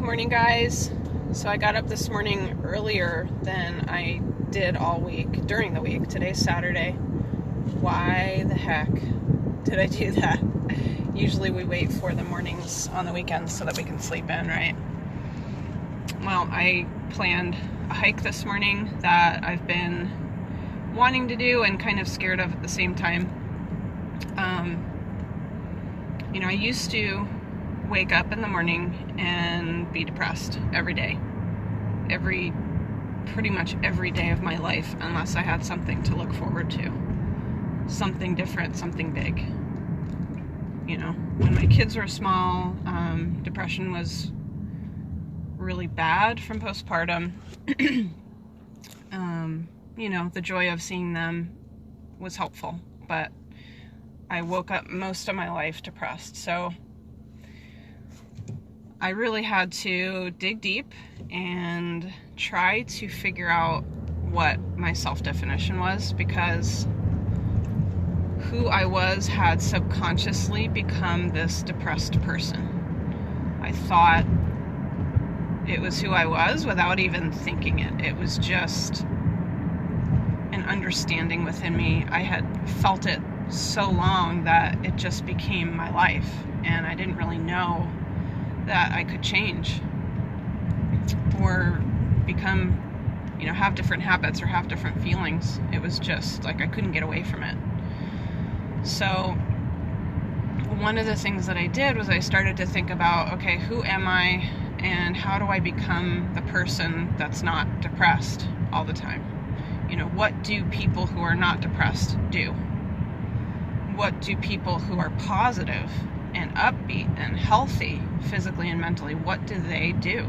morning, guys. So I got up this morning earlier than I did all week, during the week. Today's Saturday. Why the heck did I do that? Usually we wait for the mornings on the weekends so that we can sleep in, right? Well, I planned a hike this morning that I've been wanting to do and kind of scared of at the same time. I used to wake up in the morning and be depressed every day. Pretty much every day of my life, unless I had something to look forward to. Something different, something big. When my kids were small, depression was really bad from postpartum. The joy of seeing them was helpful, but I woke up most of my life depressed. So I really had to dig deep and try to figure out what my self-definition was, because who I was had subconsciously become this depressed person. I thought it was who I was without even thinking it. It was just an understanding within me. I had felt it so long that it just became my life, and I didn't really know that I could change or become, have different habits or have different feelings. It was just like I couldn't get away from it. So one of the things that I did was I started to think about, okay, who am I and how do I become the person that's not depressed all the time? What do people who are not depressed do? What do people who are positive and upbeat and healthy physically and mentally, what do they do?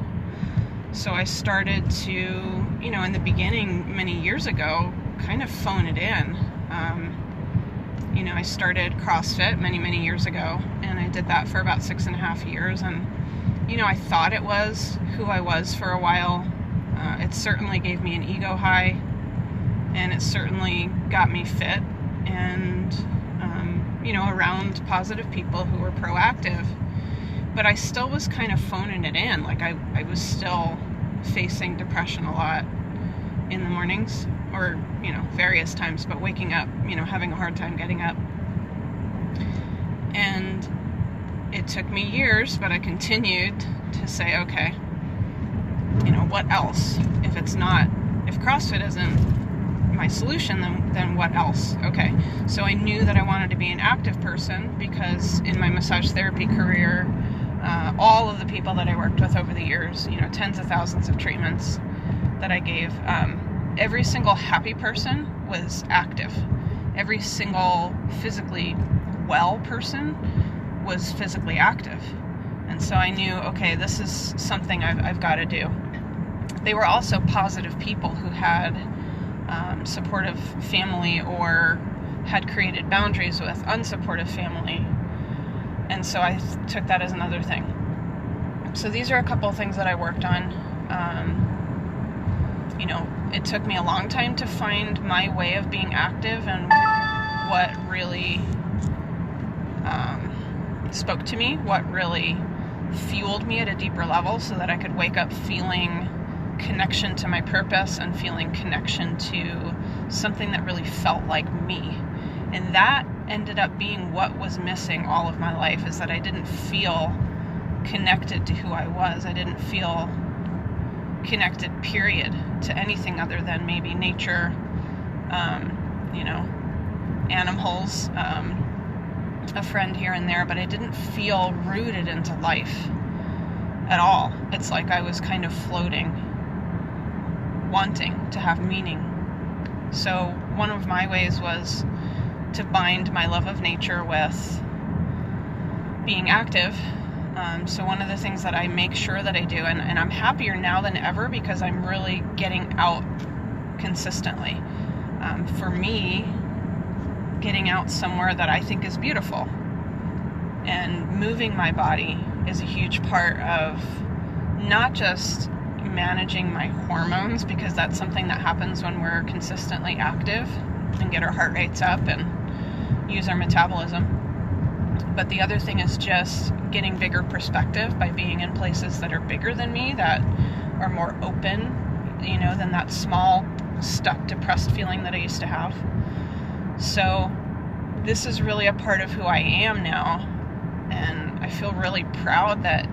So I started to, in the beginning, many years ago, kind of phone it in. I started CrossFit many years ago, and I did that for about 6.5 years, and I thought it was who I was for a while. It certainly gave me an ego high, and it certainly got me fit and around positive people who were proactive. But I still was kind of phoning it in. Like I was still facing depression a lot in the mornings, or various times, but waking up, having a hard time getting up. And it took me years, but I continued to say, okay, what else? If CrossFit isn't my solution, then what else? Okay, so I knew that I wanted to be an active person, because in my massage therapy career, all of the people that I worked with over the years, tens of thousands of treatments that I gave, every single happy person was active. Every single physically well person was physically active. And so I knew, okay, this is something I've got to do. They were also positive people who had supportive family or had created boundaries with unsupportive family. And so I took that as another thing. So these are a couple of things that I worked on. It took me a long time to find my way of being active and what really spoke to me, what really fueled me at a deeper level, so that I could wake up feeling connection to my purpose and feeling connection to something that really felt like me. And that ended up being what was missing all of my life, is that I didn't feel connected to who I was. I didn't feel connected, period, to anything other than maybe nature, animals, a friend here and there, but I didn't feel rooted into life at all. It's like I was kind of floating, wanting to have meaning. So one of my ways was to bind my love of nature with being active. So one of the things that I make sure that I do, and I'm happier now than ever, because I'm really getting out consistently. For me, getting out somewhere that I think is beautiful and moving my body is a huge part of not just managing my hormones, because that's something that happens when we're consistently active and get our heart rates up and use our metabolism. But the other thing is just getting bigger perspective by being in places that are bigger than me, that are more open, than that small, stuck, depressed feeling that I used to have. So this is really a part of who I am now, and I feel really proud that,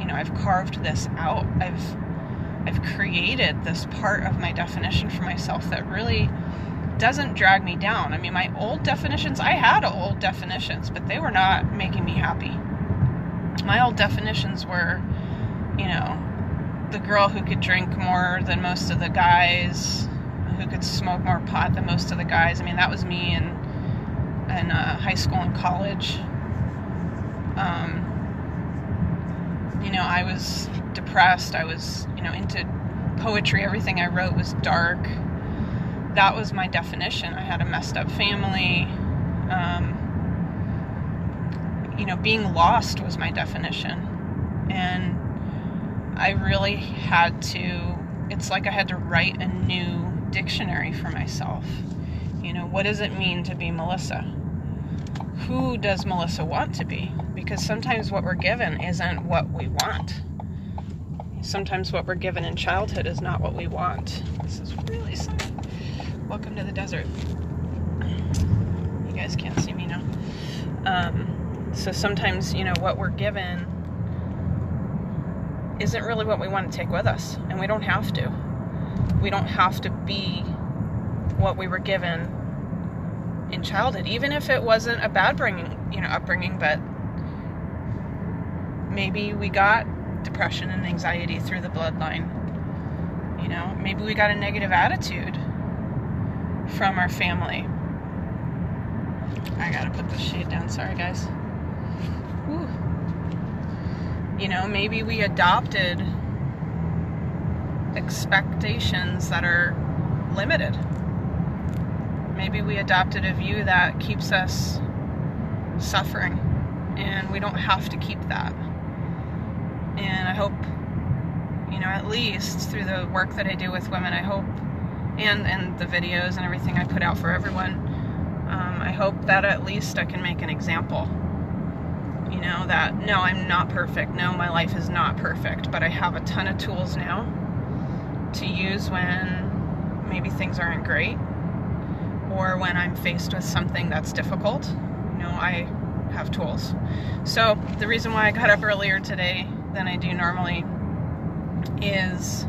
I've carved this out. I've created this part of my definition for myself that really doesn't drag me down. I mean, my old definitions, I had old definitions, but they were not making me happy. My old definitions were, the girl who could drink more than most of the guys, who could smoke more pot than most of the guys. I mean, that was me in high school and college. I was depressed. I was, into poetry. Everything I wrote was dark. That was my definition. I had a messed up family. Being lost was my definition. And I really had to, it's like I had to write a new dictionary for myself. What does it mean to be Melissa? Who does Melissa want to be? Because sometimes what we're given isn't what we want. Sometimes what we're given in childhood is not what we want. This is really sunny. Welcome to the desert. You guys can't see me now. So sometimes, what we're given isn't really what we want to take with us. And we don't have to. We don't have to be what we were given in childhood, even if it wasn't a bad upbringing, but maybe we got depression and anxiety through the bloodline. Maybe we got a negative attitude from our family. I gotta put the shade down, sorry guys. Whew. Maybe we adopted expectations that are limited. Maybe we adopted a view that keeps us suffering, and we don't have to keep that. And I hope, at least through the work that I do with women, I hope, and the videos and everything I put out for everyone, I hope that at least I can make an example. That no, I'm not perfect. No, my life is not perfect, but I have a ton of tools now to use when maybe things aren't great, or when I'm faced with something that's difficult. I have tools. So the reason why I got up earlier today than I do normally is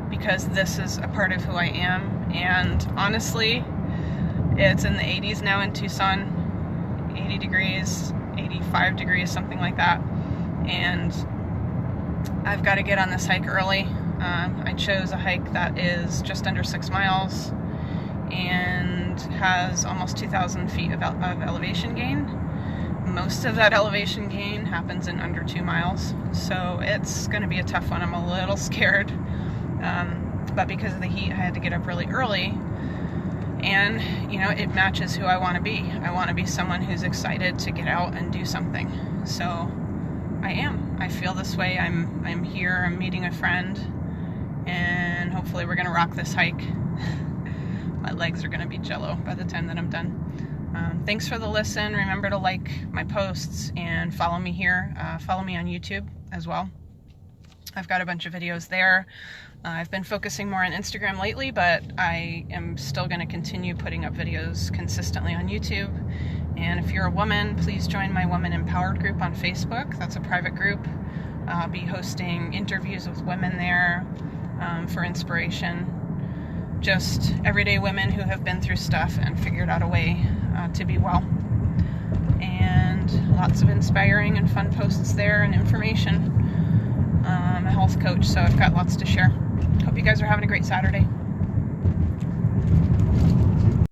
because this is a part of who I am. And honestly, it's in the 80s now in Tucson, 80 degrees, 85 degrees, something like that. And I've got to get on this hike early. I chose a hike that is just under 6 miles and has almost 2,000 feet of elevation gain. Most of that elevation gain happens in under 2 miles, so it's going to be a tough one. I'm a little scared, but because of the heat, I had to get up really early, and it matches who I want to be. I want to be someone who's excited to get out and do something. So I am. I feel this way. I'm here. I'm meeting a friend, and hopefully we're going to rock this hike. My legs are going to be jello by the time that I'm done. Thanks for the listen. Remember to like my posts and follow me here. Follow me on YouTube as well. I've got a bunch of videos there. I've been focusing more on Instagram lately, but I am still going to continue putting up videos consistently on YouTube. And if you're a woman, please join my Women Empowered group on Facebook. That's a private group. I'll be hosting interviews with women there for inspiration. Just everyday women who have been through stuff and figured out a way to be well. And lots of inspiring and fun posts there and information. I'm a health coach, so I've got lots to share. Hope you guys are having a great Saturday.